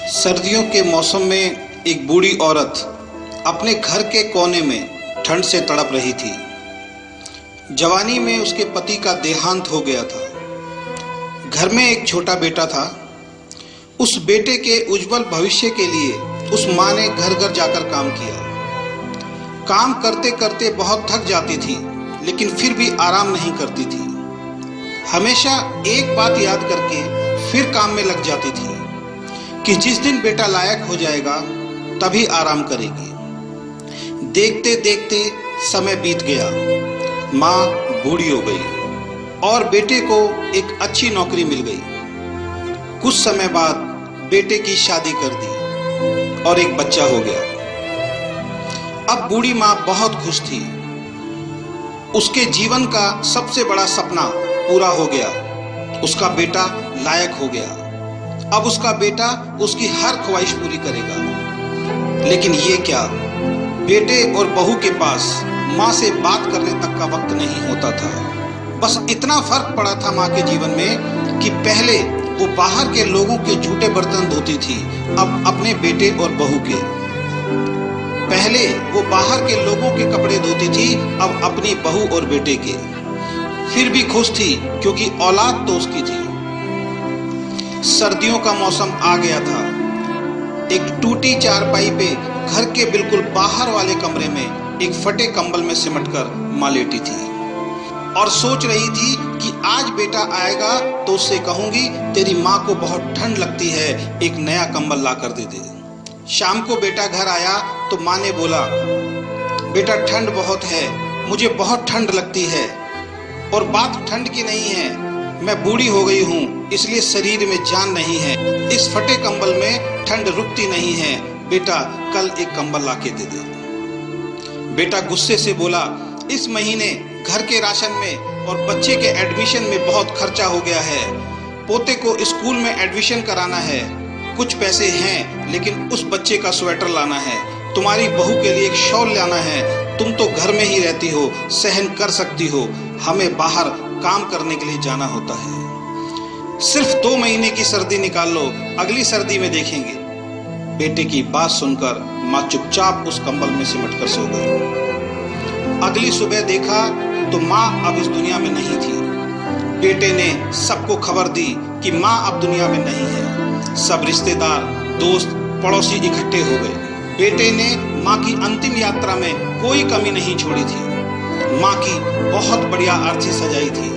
सर्दियों के मौसम में एक बूढ़ी औरत अपने घर के कोने में ठंड से तड़प रही थी। जवानी में उसके पति का देहांत हो गया था। घर में एक छोटा बेटा था। उस बेटे के उज्जवल भविष्य के लिए उस माँ ने घर घर जाकर काम किया। काम करते करते बहुत थक जाती थी, लेकिन फिर भी आराम नहीं करती थी। हमेशा एक बात याद करके फिर काम में लग जाती थी कि जिस दिन बेटा लायक हो जाएगा तभी आराम करेगी। देखते देखते समय बीत गया। माँ बूढ़ी हो गई और बेटे को एक अच्छी नौकरी मिल गई। कुछ समय बाद बेटे की शादी कर दी और एक बच्चा हो गया। अब बूढ़ी माँ बहुत खुश थी। उसके जीवन का सबसे बड़ा सपना पूरा हो गया। उसका बेटा लायक हो गया। अब उसका बेटा उसकी हर ख्वाहिश पूरी करेगा। लेकिन ये क्या, बेटे और बहू के पास माँ से बात करने तक का वक्त नहीं होता था। बस इतना फर्क पड़ा था माँ के जीवन में कि पहले वो बाहर के लोगों के झूठे बर्तन धोती थी, अब अपने बेटे और बहू के। पहले वो बाहर के लोगों के कपड़े धोती थी, अब अपनी बहू और बेटे के। फिर भी खुश थी क्योंकि औलाद तो उसकी थी। सर्दियों का मौसम आ गया था। एक टूटी चारपाई पे घर के बिल्कुल बाहर वाले कमरे में एक फटे कंबल में सिमटकर माँ लेटी थी और सोच रही थी कि आज बेटा आएगा तो उससे कहूंगी तेरी माँ को बहुत ठंड लगती है, एक नया कंबल ला कर दे दे। शाम को बेटा घर आया तो माँ ने बोला, बेटा ठंड बहुत है, मुझे बहुत ठंड लगती है। और बात ठंड की नहीं है, मैं बूढ़ी हो गई हूँ इसलिए शरीर में जान नहीं है। इस फटे कंबल में ठंड रुकती नहीं है। बेटा कल एक कंबल ला के दे दे। बेटा गुस्से से बोला, इस महीने घर के राशन में और बच्चे के एडमिशन में बहुत खर्चा हो गया है। पोते को स्कूल में एडमिशन कराना है, कुछ पैसे हैं, लेकिन उस बच्चे का स्वेटर लाना है, तुम्हारी बहू के लिए एक शॉल लाना है। तुम तो घर में ही रहती हो, सहन कर सकती हो, हमें बाहर काम करने के लिए जाना होता है। सिर्फ 2 महीने की सर्दी निकाल लो, अगली सर्दी में देखेंगे। बेटे की बात सुनकर माँ चुपचाप उस कंबल में सिमटकर सो गई। अगली सुबह देखा तो माँ अब इस दुनिया में नहीं थी। बेटे ने सबको खबर दी कि माँ अब दुनिया में नहीं है। सब रिश्तेदार, दोस्त, पड़ोसी इकट्ठे हो गए। बेटे ने माँ की अंतिम यात्रा में कोई कमी नहीं छोड़ी थी। माँ की बहुत बढ़िया अर्थी सजाई थी,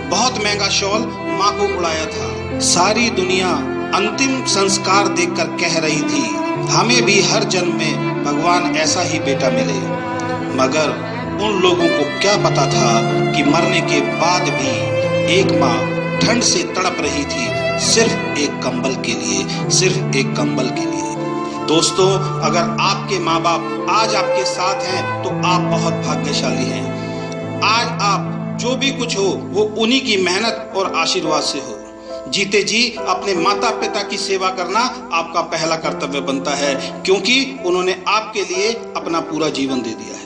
बहुत महंगा शॉल माँ को उड़ाया था। सारी दुनिया अंतिम संस्कार देखकर कह रही थी, हमें भी हर जन्म में भगवान ऐसा ही बेटा मिले। मगर उन लोगों को क्या पता था कि मरने के बाद भी एक माँ ठंड से तड़प रही थी, सिर्फ एक कंबल के लिए, सिर्फ एक कंबल के लिए। दोस्तों, अगर आपके माँ बाप आज आपके साथ हैं तो आप बहुत भाग्यशाली हैं। आज आप जो भी कुछ हो वो उन्हीं की मेहनत और आशीर्वाद से हो। जीते जी अपने माता पिता की सेवा करना आपका पहला कर्तव्य बनता है, क्योंकि उन्होंने आपके लिए अपना पूरा जीवन दे दिया है।